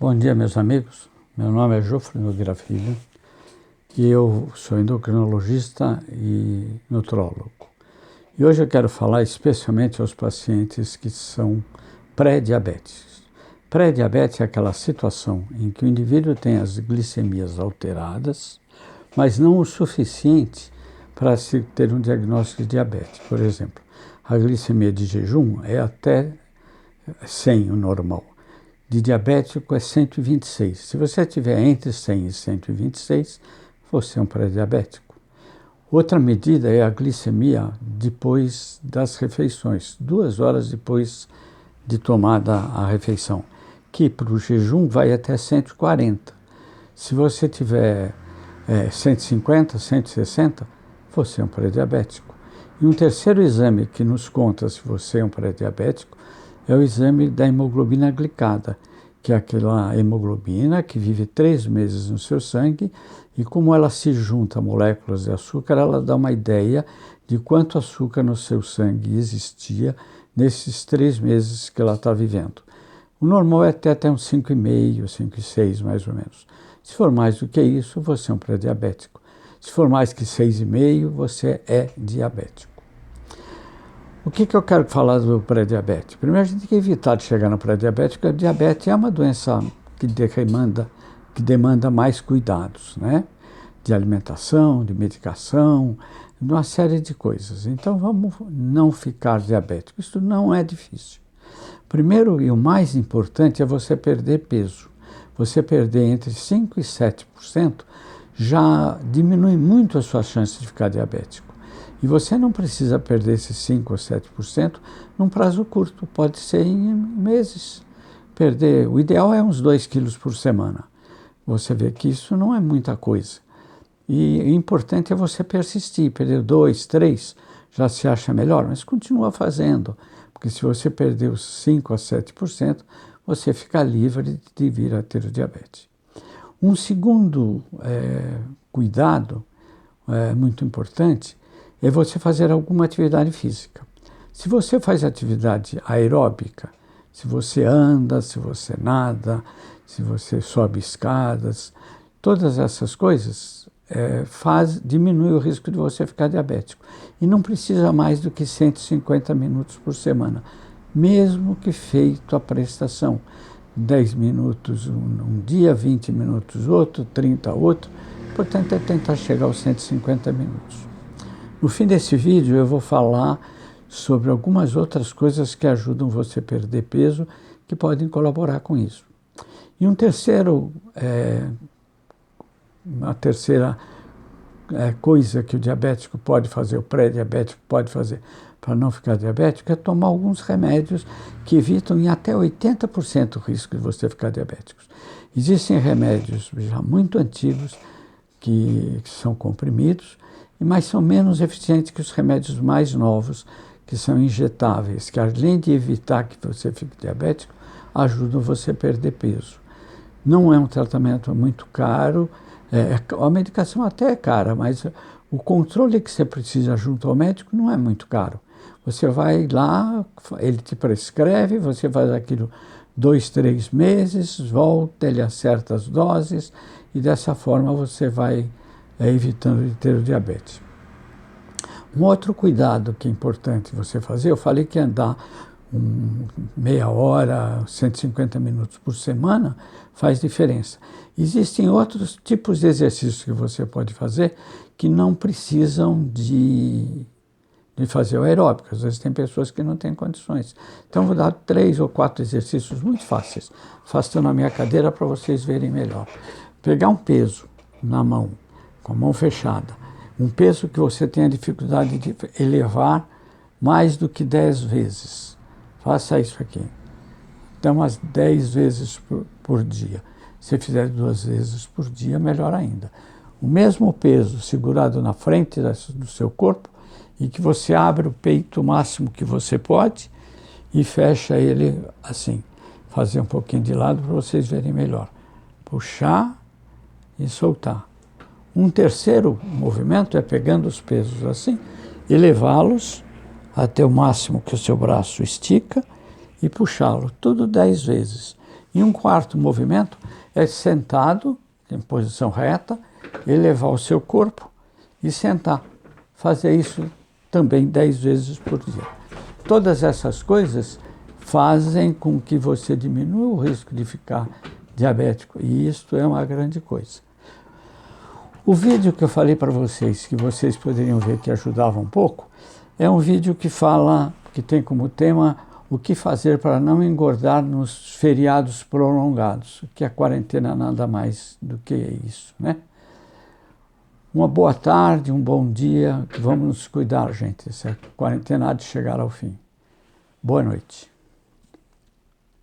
Bom dia, meus amigos. Meu nome é Jofre Nogueira Filho e eu sou endocrinologista e nutrólogo. E hoje eu quero falar especialmente aos pacientes que são pré-diabéticos. Pré-diabetes é aquela situação em que o indivíduo tem as glicemias alteradas, mas não o suficiente para se ter um diagnóstico de diabetes. Por exemplo, a glicemia de jejum é até 100, o normal. De diabético é 126. Se você tiver entre 100 e 126, você é um pré-diabético. Outra medida é a glicemia depois das refeições, 2 horas depois de tomada a refeição, que para o jejum vai até 140. Se você tiver 150, 160, você é um pré-diabético. E um terceiro exame que nos conta se você é um pré-diabético é o exame da hemoglobina glicada, que é aquela hemoglobina que vive 3 meses no seu sangue e como ela se junta a moléculas de açúcar, ela dá uma ideia de quanto açúcar no seu sangue existia nesses 3 meses que ela está vivendo. O normal é ter até uns 5,5, 5,6 mais ou menos. Se for mais do que isso, você é um pré-diabético. Se for mais que 6,5, você é diabético. O que eu quero falar do pré-diabetes? Primeiro, a gente tem que evitar de chegar no pré-diabetes, porque a diabetes é uma doença que demanda mais cuidados, né? De alimentação, de medicação, de uma série de coisas. Então, vamos não ficar diabético. Isso não é difícil. Primeiro e o mais importante é você perder peso. Você perder entre 5% e 7% já diminui muito a sua chance de ficar diabético. E você não precisa perder esses 5% ou 7% num prazo curto, pode ser em meses. O ideal é uns 2 quilos por semana. Você vê que isso não é muita coisa. E o importante é você persistir, perder 2, 3, já se acha melhor, mas continua fazendo. Porque se você perder os 5% a 7%, você fica livre de vir a ter o diabetes. Um segundo cuidado muito importante é você fazer alguma atividade física. Se você faz atividade aeróbica, se você anda, se você nada, se você sobe escadas, todas essas coisas diminui o risco de você ficar diabético. E não precisa mais do que 150 minutos por semana, mesmo que feito a prestação. 10 minutos um dia, 20 minutos outro, 30 outro. O importante é tentar chegar aos 150 minutos. No fim desse vídeo eu vou falar sobre algumas outras coisas que ajudam você a perder peso, que podem colaborar com isso. E uma terceira coisa que o diabético pode fazer, o pré-diabético pode fazer para não ficar diabético, é tomar alguns remédios que evitam em até 80% o risco de você ficar diabético. Existem remédios já muito antigos que são comprimidos, mas são menos eficientes que os remédios mais novos, que são injetáveis, que além de evitar que você fique diabético, ajudam você a perder peso. Não é um tratamento muito caro, a medicação até é cara, mas o controle que você precisa junto ao médico não é muito caro. Você vai lá, ele te prescreve, você faz aquilo 2, 3 meses, volta, ele acerta as doses e dessa forma você vai evitando de ter o diabetes. Um outro cuidado que é importante você fazer, eu falei que andar meia hora, 150 minutos por semana faz diferença. Existem outros tipos de exercícios que você pode fazer que não precisam de fazer o aeróbico. Às vezes tem pessoas que não têm condições. Então vou dar 3 ou 4 exercícios muito fáceis. Faço na minha cadeira para vocês verem melhor. Pegar um peso na mão, com a mão fechada, um peso que você tenha dificuldade de elevar mais do que 10 vezes. Faça isso aqui. Então, umas 10 vezes por dia. Se fizer 2 vezes por dia, melhor ainda. O mesmo peso segurado na frente do seu corpo e que você abre o peito o máximo que você pode e fecha ele assim. Fazer um pouquinho de lado para vocês verem melhor. Puxar e soltar. Um terceiro movimento é pegando os pesos assim e levá-los até o máximo que o seu braço estica e puxá-lo, tudo 10 vezes. E um quarto movimento é sentado, em posição reta, elevar o seu corpo e sentar. Fazer isso também 10 vezes por dia. Todas essas coisas fazem com que você diminua o risco de ficar diabético, e isto é uma grande coisa. O vídeo que eu falei para vocês, que vocês poderiam ver que ajudava um pouco, é um vídeo que tem como tema o que fazer para não engordar nos feriados prolongados, que a quarentena nada mais do que isso, né? Uma boa tarde, um bom dia, vamos nos cuidar, gente. Essa quarentena há de chegar ao fim. Boa noite.